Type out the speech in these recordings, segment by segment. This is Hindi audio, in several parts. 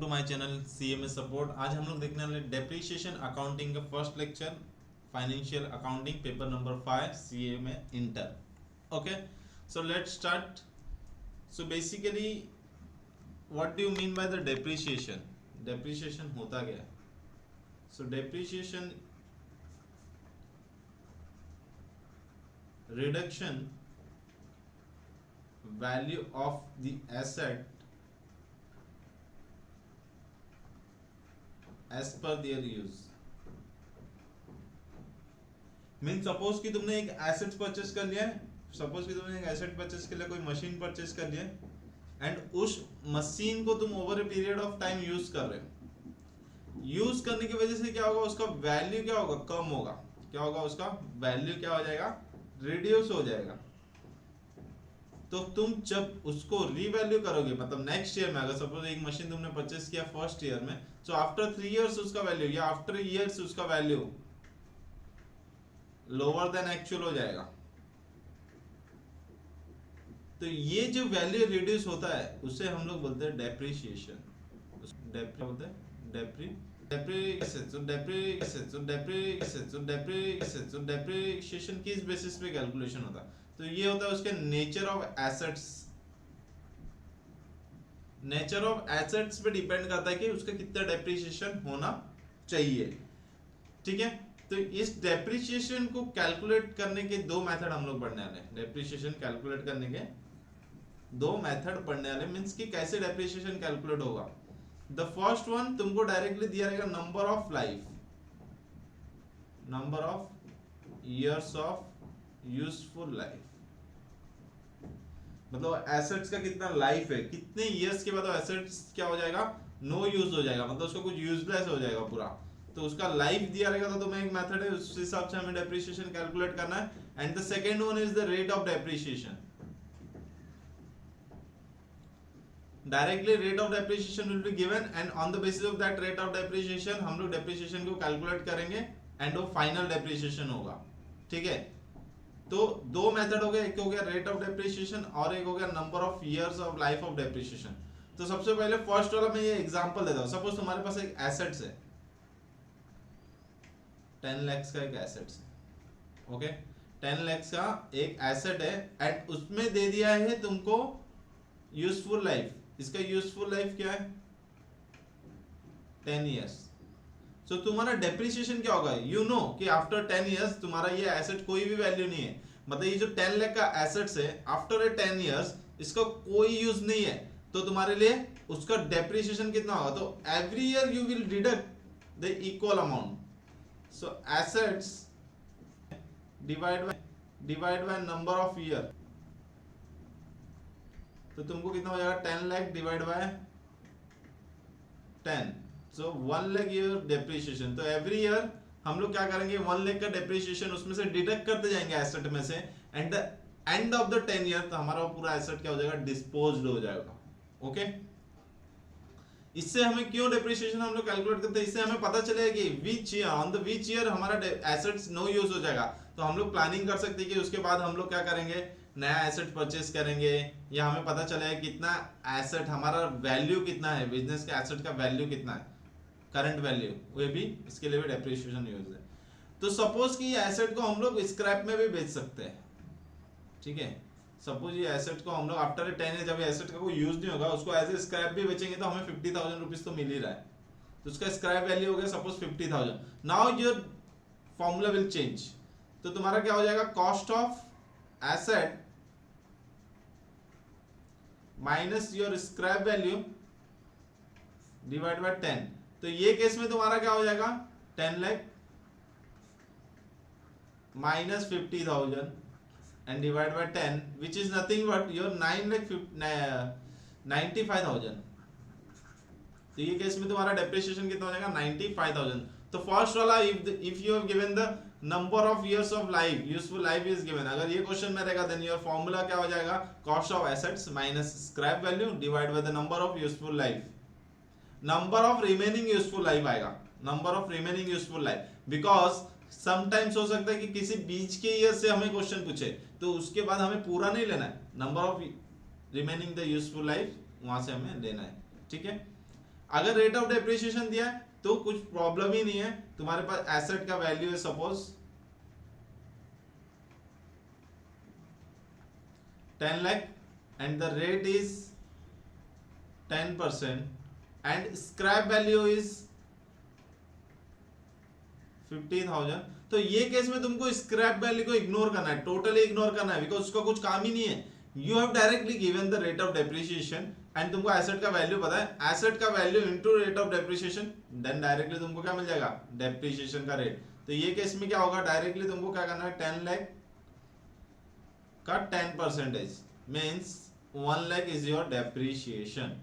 To my channel CMS support. आज हम लोग देखने वाले डेप्रिसिएशन अकाउंटिंग का first lecture, financial accounting, paper number 5 CMA inter. Okay, so let's start. So basically what do you mean by the depreciation? Depreciation होता क्या है? सो depreciation reduction value of the asset as per their use. Mean suppose कि तुमने एक एसेट परचेस कर लिया है, सपोज कि तुमने एक एसेट परचेस के लिए कोई मशीन परचेस कर लिया है एंड उस मशीन को तुम over a period of time use कर रहे हो। यूज करने की वजह से क्या होगा, उसका वैल्यू क्या होगा, कम होगा। क्या होगा, उसका वैल्यू क्या हो जाएगा, रिड्यूस हो जाएगा। तो तुम जब उसको रीवैल्यू करोगे, मतलब नेक्स्ट ईयर में, अगर सपोज एक मशीन तुमने परचेस किया फर्स्ट ईयर में, सो आफ्टर 3 इयर्स उसका वैल्यू या आफ्टर ईयर्स उसका वैल्यू लोअर देन एक्चुअल हो जाएगा। तो ये जो वैल्यू रिड्यूस होता है उसे हम लोग बोलते हैं डेप्रिसिएशन। डेप्रिसिएशन किस बेसिस पे कैलकुलेशन होता है? तो ये होता है उसके nature of assets. Nature of assets पे डिपेंड करता है कि उसका कितना डेप्रिसिएशन होना चाहिए। ठीक है, तो इस डेप्रिसिएशन को कैलकुलेट करने के दो मेथड हम लोग पढ़ने वाले हैं। डेप्रिसिएशन कैलकुलेट करने के दो मेथड पढ़ने वाले, मींस कि कैसे डेप्रिसिएशन कैलकुलेट होगा। द फर्स्ट वन तुमको डायरेक्टली दिया रहेगा number of life, number of years of useful life. मतलब एसेट्स का कितना लाइफ है, कितने इयर्स के बाद वो एसेट्स क्या हो जाएगा, नो यूज हो जाएगा, मतलब उसका कुछ यूजलेस हो जाएगा पूरा। तो उसका लाइफ दिया रहेगा, तो तुम्हें एक मेथड है, उस हिसाब से हमें डेप्रिसिएशन कैलकुलेट करना है। And the second one is the rate of depreciation. Directly rate of depreciation will be given and on the basis of that rate of depreciation हम लोग डेप्रिसिएशन को कैलकुलेट करेंगे एंड वो फाइनल डेप्रिसिएशन होगा। ठीक है, तो दो मेथड हो गए, एक हो गया रेट ऑफ डेप्रिसिएशन और एक हो गया number of years of life of depreciation. तो सबसे पहले फर्स्ट वाला मैं ये एग्जांपल देता हूं। सपोज तुम्हारे पास एक एसेट्स है, 10 लाख का एक एसेट्स है। ओके, 10 लाख का एक एसेट है एंड उसमें दे दिया है तुमको यूजफुल लाइफ। इसका यूजफुल लाइफ क्या है, 10 इयर्स। तो तुम्हारा डेप्रिसिएशन क्या होगा, यू नो कि आफ्टर 10 इयर्स तुम्हारा ये एसेट कोई भी वैल्यू नहीं है। मतलब ये जो 10 लाख का एसेट्स है, आफ्टर 10 इयर्स इसका कोई यूज नहीं है, तो तुम्हारे लिए उसका डेप्रिसिएशन कितना होगा। तो every year you will deduct the equal amount. So assets divide by number of year, तो तुमको कितना हो जाएगा, 10 lakh divide by 10, so 1 lakh year depreciation. तो एवरी ईयर हम लोग क्या करेंगे, 1 लाख का डेप्रिसिएशन उसमें से डिडक्ट करते जाएंगे एसेट में से, and the end of the 10 year तो हमारा वो पूरा एसेट क्या हो जाएगा, डिस्पोज्ड हो जाएगा। ओके, इससे हमें क्यों डेप्रिसिएशन हम लोग कैलकुलेट करते हैं, इससे हमें पता चलेगा कि which year, on the which year हमारा एसेट्स नो यूज हो जाएगा। तो हम लोग प्लानिंग कर सकते हैं कि उसके बाद हम लोग क्या करेंगे, नया एसेट परचेस करेंगे, या हमें पता चलेगा कितना एसेट, हमारा वैल्यू कितना है, बिजनेस के एसेट का वैल्यू कितना है, करंट वैल्यू, वो भी इसके लिए भी डेप्रिसिएशन यूज है। तो सपोज कि ये एसेट को हम लोग स्क्रैप में भी बेच सकते हैं। ठीक है, सपोज ये एसेट को हम लोग आफ्टर 10 ईयर, जब एसेट का कोई यूज नहीं होगा, उसको एज ए स्क्रैप भी बेचेंगे तो हमें 50,000 रुपीज तो मिल ही रहा है। तो उसका स्क्रैप वैल्यू हो गया suppose 50,000। Now your formula will change. तो तुम्हारा क्या हो जाएगा, cost of asset minus your scrap value divide by 10। तो ये केस में तुम्हारा क्या हो जाएगा, 10 lakh minus 50,000 and divide by 10, which is nothing but your 95,000। तो ये केस में तुम्हारा डेप्रिसिएशन कितना हो जाएगा, 95,000। तो फर्स्ट वाला, if you have given the number of years of life, useful life is given, अगर ये क्वेश्चन में रहेगा then your formula क्या हो जाएगा, cost of assets minus scrap value divide by the number of useful life, number of remaining useful life आएगा, number of remaining useful life, because sometimes हो सकता है कि किसी बीच के ईयर से हमें क्वेश्चन पूछे, तो उसके बाद हमें पूरा नहीं लेना है, number of remaining the useful life वहां से हमें लेना है। ठीक है, अगर रेट ऑफ डेप्रिसिएशन दिया है तो कुछ प्रॉब्लम ही नहीं है, तुम्हारे पास एसेट का वैल्यू है suppose 10 lakh and the rate is 10% and scrap value is 50,000। तो ये केस में तुमको स्क्रैप वैल्यू को इग्नोर करना है, टोटली इग्नोर करना है, बिकॉज उसका कुछ काम ही नहीं है। You have directly given the rate of depreciation and तुमको एसेट का वैल्यू पता है, एसेट का value into rate of depreciation, then directly तुमको क्या मिल जाएगा, डेप्रिसिएशन का रेट। तो ये केस में क्या होगा, डायरेक्टली तुमको क्या करना है, 10 लाख का 10% means 1 lakh is your depreciation.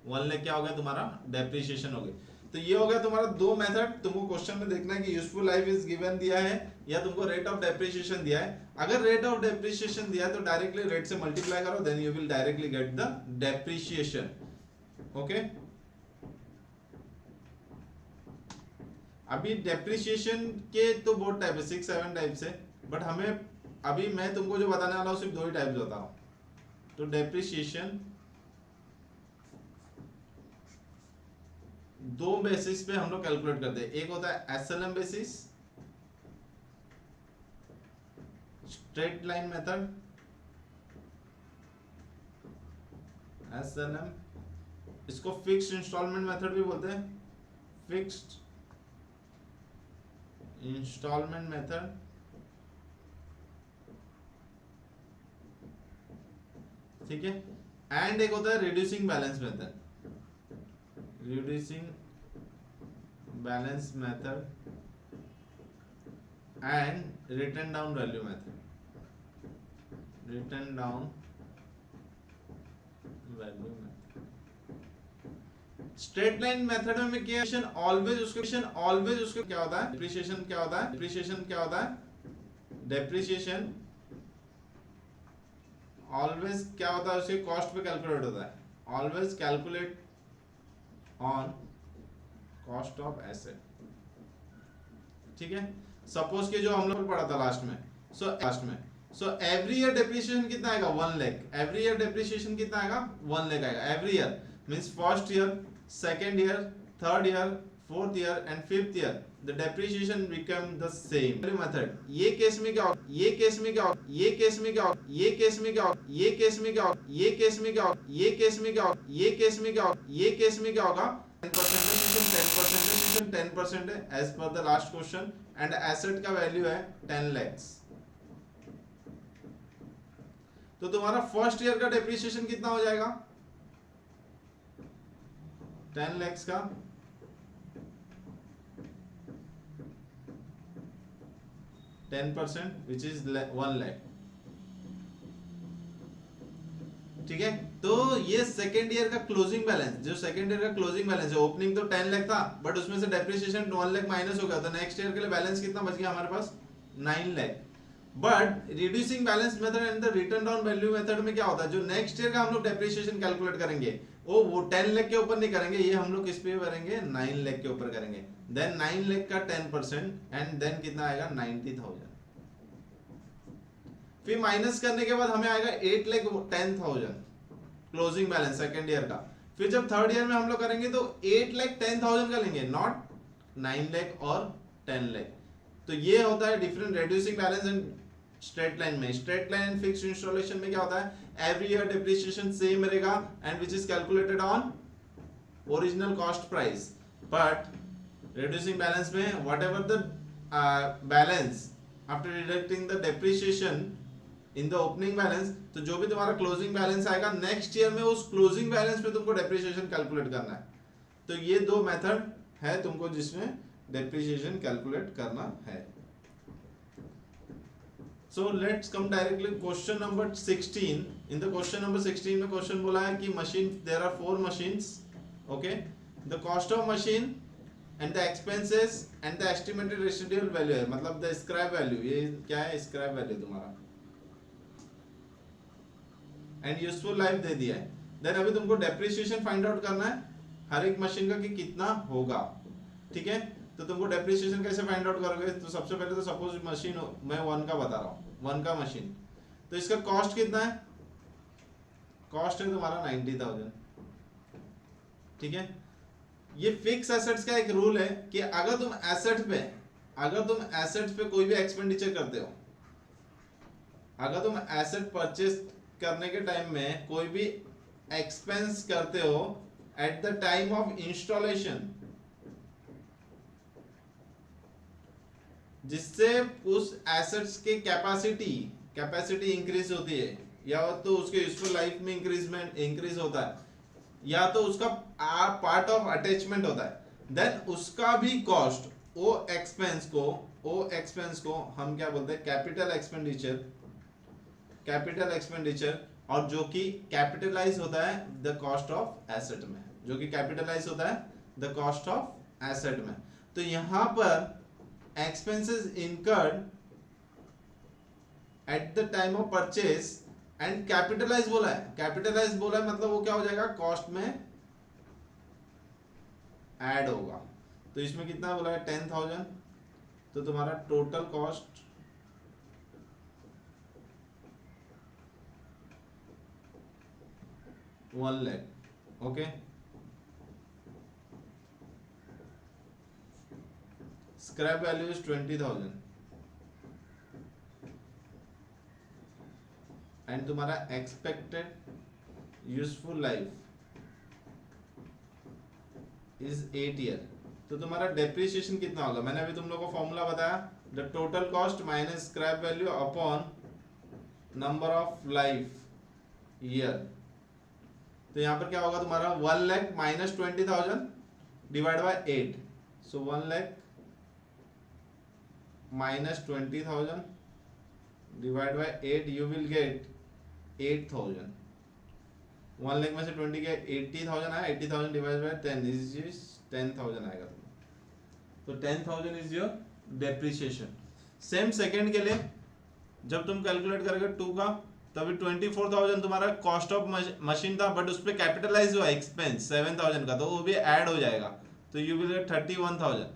1 lakh क्या हो गया तुम्हारा, डेप्रिसिएशन हो गया। तो ये हो गया तुम्हारा दो मेथड। तुमको क्वेश्चन में देखना है कि यूजफुल लाइफ इज गिवन दिया है या तुमको रेट ऑफ डेप्रिसिएशन दिया है। अगर रेट ऑफ डेप्रिसिएशन दिया है तो डायरेक्टली रेट से मल्टीप्लाई करो, then you will directly get the depreciation. Okay, अभी डेप्रिसिएशन के तो बहुत टाइप है, 6-7 टाइप्स है, बट हमें अभी मैं तुमको जो बताने वाला हूँ सिर्फ 2 ही टाइप्स बता रहा हूँ। तो डेप्रिसिएशन 2 बेसिस पे हम लोग कैलकुलेट करते हैं। एक होता है SLM basis, straight line method, SLM, इसको फिक्स्ड इंस्टॉलमेंट मेथड भी बोलते हैं, फिक्स्ड इंस्टॉलमेंट मेथड, ठीक है। एंड एक होता है reducing balance method, reducing balance method and written down value method, written down value method। Straight line method में क्या है, ऑलवेज उसको क्या होता है, डेप्रिसिएशन क्या होता है, डेप्रिसिएशन क्या होता है, डेप्रिसिएशन ऑलवेज क्या होता है, उसके कॉस्ट पे कैलकुलेट होता है, always calculate on cost of asset, ठीक है। सपोज के जो हम लोग पढ़ा था लास्ट में, सो एवरी ईयर डेप्रिसिएशन कितना आएगा, 1 लाख। एवरी ईयर डेप्रिसिएशन कितना आएगा, 1 लाख आएगा every year, means first year, second year, third year, fourth year and fifth year the depreciation become the same method. ये केस में क्या होगा, ये केस में क्या होगा, ये केस में क्या होगा, ये केस में क्या होगा, ये केस में क्या होगा, ये केस में क्या होगा, ये केस में क्या होगा, ये केस में क्या होगा, ये केस में क्या होगा, 10% है as per the last question and asset का वैल्यू है 10 lakhs। तो तुम्हारा फर्स्ट ईयर का डेप्रिसिएशन कितना हो जाएगा, 10 lakhs का 10% विच इज 1 लाख, ठीक है। तो ये सेकेंड ईयर का क्लोजिंग बैलेंस, जो सेकेंड ईयर का क्लोजिंग बैलेंस है, ओपनिंग तो 10 लाख था बट उसमें से डेप्रिसिएशन 1 लाख माइनस हो गया, तो नेक्स्ट ईयर के लिए बैलेंस कितना बच गया हमारे पास, 9 lakh. But reducing balance method and the return down value method में क्या होता है, जो नेक्स्ट ईयर का हम लोग डेप्रिसिएशन कैलकुलेट करेंगे वो 10 लाख के ऊपर नहीं करेंगे, ये हम लोग किस पे करेंगे, 9 लाख के ऊपर करेंगे। देन 9 लाख का 10% एंड देन कितना आएगा, 90,000। फिर माइनस करने के बाद हमें आएगा 8,10,000 क्लोजिंग बैलेंस सेकेंड ईयर का। फिर जब थर्ड ईयर में हम लोग करेंगे तो 8,10,000 का लेंगे, नॉट 9 लाख और 10 लाख। तो ये होता है different reducing balance and straight line में। Straight line and fixed installation में क्या होता है, एवरी ईयर डेप्रिसिएशन सेम रहेगा and which is calculated on original cost price. But reducing balance में whatever the balance after deducting the depreciation in the opening balance, तो जो भी तुम्हारा क्लोजिंग बैलेंस आएगा नेक्स्ट ईयर में उस क्लोजिंग बैलेंस पे तुमको डेप्रिसिएशन कैलकुलेट करना है। तो ये 2 मेथड है तुमको जिसमें डेप्रिसिएशन कैलकुलेट करना है। So let's come directly question number 16. In the question number 16 में क्वेश्चन बोला है कि machine, there are 4 machines, okay? The cost of machine and the expenses and the estimated residual value है, मतलब the scrap value, ये क्या है, scrap value तुम्हारा, and useful life दे दिया है। Then अभी तुमको depreciation find out करना है हर एक मशीन का कि कितना होगा, ठीक है। तो तुमको डेप्रिसिएशन कैसे फाइंड आउट करोगे, तो सबसे पहले तो सपोज मशीन मैं 1 का बता रहा हूँ, 1 का मशीन, तो इसका कॉस्ट कितना है, कॉस्ट है तुम्हारा 90,000, ठीक है। ये फिक्स एसेट्स का एक रूल है कि अगर तुम एसेट पे कोई भी एक्सपेंडिचर करते हो, अगर तुम एसेट परचेस करने के टाइम में कोई भी एक्सपेंस करते हो eight the time of installation, जिससे उस एसेट्स की कैपेसिटी इंक्रीज होती है, या तो उसके यूजफुल लाइफ में इंक्रीज होता है, या तो उसका पार्ट ऑफ अटैचमेंट होता है, देन उसका भी कॉस्ट, वो एक्सपेंस को हम क्या बोलते हैं, कैपिटल एक्सपेंडिचर, और जो कि कैपिटलाइज होता है द कॉस्ट ऑफ एसेट में, जो कि कैपिटलाइज होता है द कॉस्ट ऑफ एसेट में। तो यहां पर expenses incurred at the time of purchase and capitalize बोला है, मतलब वो क्या हो जाएगा, कॉस्ट में ऐड होगा। तो इसमें कितना बोला है, 10,000, तो तुम्हारा total cost 1 lakh. Okay, scrap value is 20,000 and तुम्हारा expected useful life is 8 year. तो तुम्हारा डेप्रिसिएशन कितना होगा, मैंने अभी तुम लोगों को फॉर्मूला बताया, the total cost minus scrap value upon number of life year. तो यहां पर क्या होगा तुम्हारा, 1 lakh minus 20,000 divide by 8, so 1 lakh minus 20,000 divided by 8, you will get 8,000। 1 lakh में से 20 के 80,000 आया, 80,000 divided by 10 is 10,000 आएगा। तो 10,000 is your depreciation। Same second के लिए जब तुम कैलकुलेट करोगे 2 का, तभी 24,000 तुम्हारा कॉस्ट ऑफ मशीन था, बट उस पर कैपिटलाइज हुआ एक्सपेंस 7,000 का, तो वो भी ऐड हो जाएगा, तो यू विल गेट 31,000।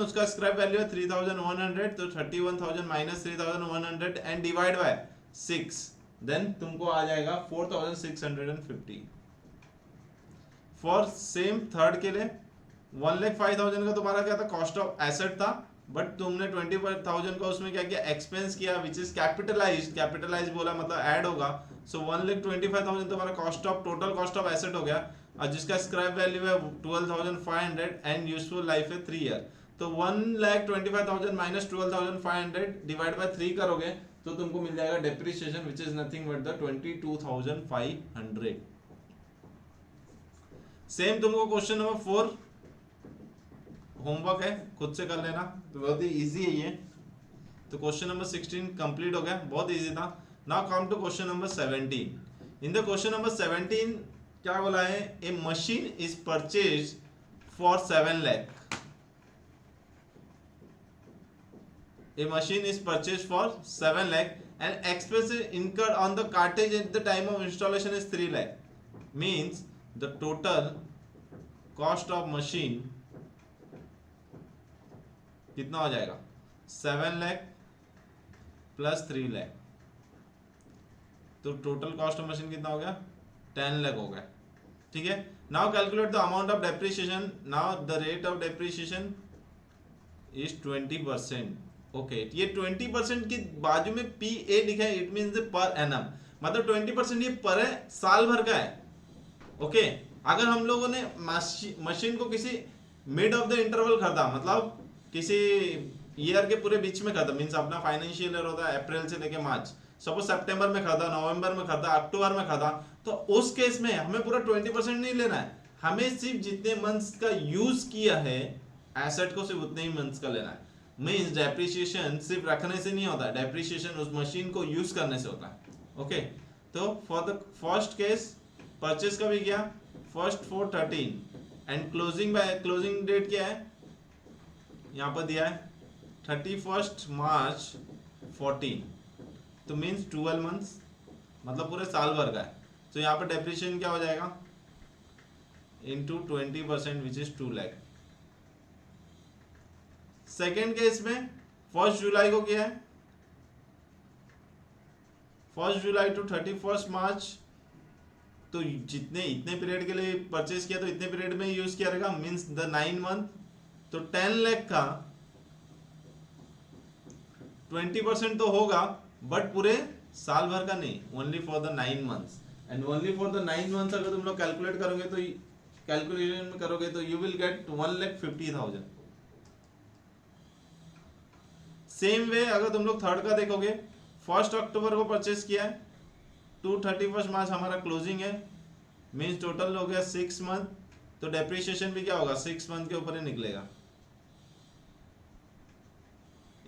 उसका स्क्रैप वैल्यू है 3,100, तो 31,000 minus 3,100 and divide by 6, then तुमको आ जाएगा 4,650। फॉर सेम थर्ड के लिए 1,05,000 का तुम्हारा क्या था, कॉस्ट ऑफ एसेट था, बट तुमने 25,000 का उसमें क्या किया, एक्सपेंस किया, विच इज कैपिटलाइज बोला मतलब ऐड होगा, सो 1,25,000 तुम्हारा टोटल कॉस्ट ऑफ एसेट हो गया, और जिसका स्क्रैप वैल्यू है 12,500 एंड यूजफुल लाइफ है 3 ईयर। तो 1,25,000 माइनस 12,500 डिवाइड बाय 3 करोगे तो तुमको मिल जाएगा depreciation which is nothing but the 22,500। Same तुमको क्वेश्चन नंबर 4 होमवर्क है, खुद से कर लेना, तो बहुत ही इजी है ये। तो क्वेश्चन नंबर 16 कंप्लीट हो गया, बहुत इजी था। Now come to question number 17। In the question number 17 क्या बोला है, a machine is purchase for 7 lakh. A machine is purchase for 7 lakh and expenses incurred on the cartage at the time of installation is 3 lakh. Means the total cost of machine कितना हो जाएगा, 7 लाख प्लस 3 लाख, तो टोटल कॉस्ट ऑफ मशीन कितना हो गया, 10 लाख हो गया। ठीक है, now calculate the amount of depreciation. Now the rate of depreciation is 20%। Okay, ये 20% की बाजू में पी ए लिखा है, इट मीन्स पर एनम, मतलब 20% ये पर है, साल भर का है। ओके, अगर हम लोगों ने मशीन को किसी मिड ऑफ द इंटरवल खरीदा, मतलब किसी ईयर के पूरे बीच में खरीदा, मीन्स अपना फाइनेंशियल ईयर होता है अप्रैल से लेके मार्च, सपोज सितंबर में खरीदा, नवंबर में खरीदा, अक्टूबर में खरीदा, तो उस केस में हमें पूरा 20% नहीं लेना है, हमें सिर्फ जितने मंथ्स का यूज किया है एसेट को, सिर्फ उतने ही मंथ्स का लेना है। मीन्स डेप्रिसिएशन सिर्फ रखने से नहीं होता, डेप्रिसिएशन उस मशीन को यूज करने से होता है। ओके, तो for the first case purchase का भी किया, फर्स्ट 4/13 एंड क्लोजिंग डेट क्या है, यहाँ पर दिया है 31 मार्च 14, तो मीन्स 12 मंथ्स, मतलब पूरे साल भर का है। तो यहाँ पर डेप्रिसिएशन क्या हो जाएगा, into 20% which is 2 lakh. Second case में 1 जुलाई को किया है, 1 जुलाई टू 31 मार्च, तो जितने इतने पीरियड के लिए परचेज किया तो इतने पीरियड में यूज किया रहेगा, मींस द 9 मंथ। तो 10 लाख का 20% तो होगा, बट पूरे साल भर का नहीं, only for the 9 months. And only for the 9 months अगर तुम लोग कैलकुलेट करोगे तो कैलकुलेशन में करोगे तो you will get 1,50,000। Same way अगर तुम लोग थर्ड का देखोगे, 1 अक्टूबर को परचेस किया है टू 31 मार्च हमारा क्लोजिंग है, मीन्स टोटल हो गया 6 मंथ। तो डेप्रिसिएशन भी क्या होगा, 6 मंथ के ऊपर ही निकलेगा,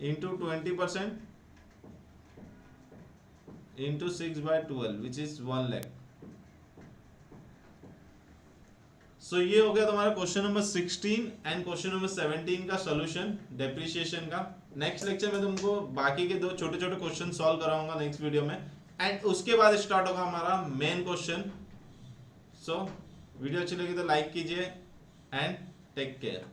into 20% into 6/12 which is 1 lakh. So ये हो गया तुम्हारा question number 16 and question number 17 का सॉल्यूशन डेप्रिसिएशन का। नेक्स्ट लेक्चर में तुमको बाकी के दो छोटे छोटे क्वेश्चन सॉल्व कराऊंगा नेक्स्ट वीडियो में, एंड उसके बाद स्टार्ट होगा हमारा मेन क्वेश्चन। सो वीडियो अच्छी लगी तो लाइक कीजिए एंड टेक केयर।